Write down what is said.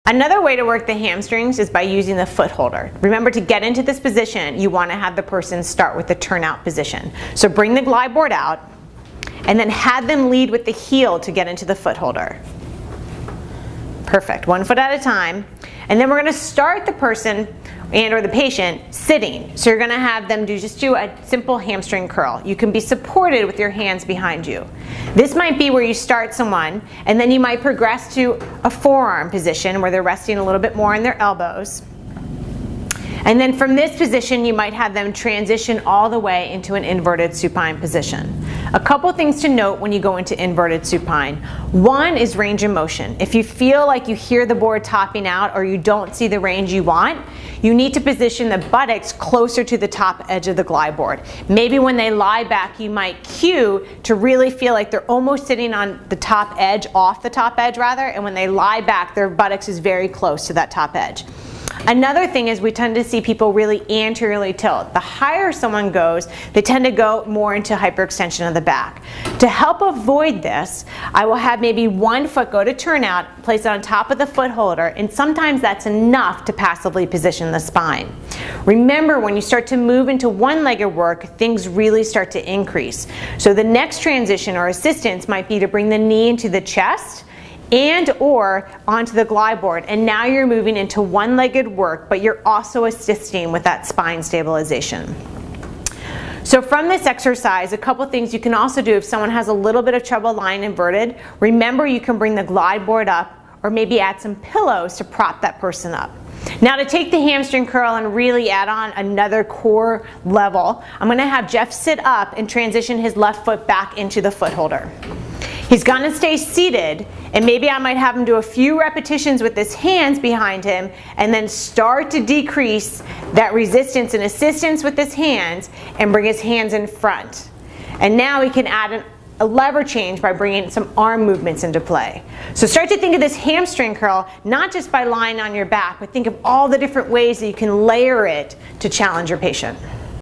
Another way to work the hamstrings is by using the foot holder. Remember, to get into this position, you want to have the person start with the turnout position. So bring the glide board out and then have them lead with the heel to get into the foot holder. Perfect, 1 foot at a time. And then we're going to start the person and or the patient sitting. So you're going to have them just do a simple hamstring curl. You can be supported with your hands behind you. This might be where you start someone and then you might progress to a forearm position where they're resting a little bit more on their elbows. And then from this position, you might have them transition all the way into an inverted supine position. A couple things to note when you go into inverted supine. One is range of motion. If you feel like you hear the board topping out or you don't see the range you want, you need to position the buttocks closer to the top edge of the glide board. Maybe when they lie back, you might cue to really feel like they're almost sitting on the top edge, off the top edge rather, and when they lie back, their buttocks is very close to that top edge. Another thing is we tend to see people really anteriorly tilt. The higher someone goes, they tend to go more into hyperextension of the back. To help avoid this, I will have maybe 1 foot go to turnout, place it on top of the foot holder, and sometimes that's enough to passively position the spine. Remember, when you start to move into one-legged work, things really start to increase. So the next transition or assistance might be to bring the knee into the chest and or onto the glide board, and now you're moving into one-legged work, but you're also assisting with that spine stabilization. So from this exercise, a couple things you can also do if someone has a little bit of trouble lying inverted. Remember, you can bring the glide board up or maybe add some pillows to prop that person up. Now, to take the hamstring curl and really add on another core level, I'm going to have Jeff sit up and transition his left foot back into the foot holder. He's going to stay seated, and maybe I might have him do a few repetitions with his hands behind him and then start to decrease that resistance and assistance with his hands and bring his hands in front. And now he can add a lever change by bringing some arm movements into play. So start to think of this hamstring curl not just by lying on your back, but think of all the different ways that you can layer it to challenge your patient.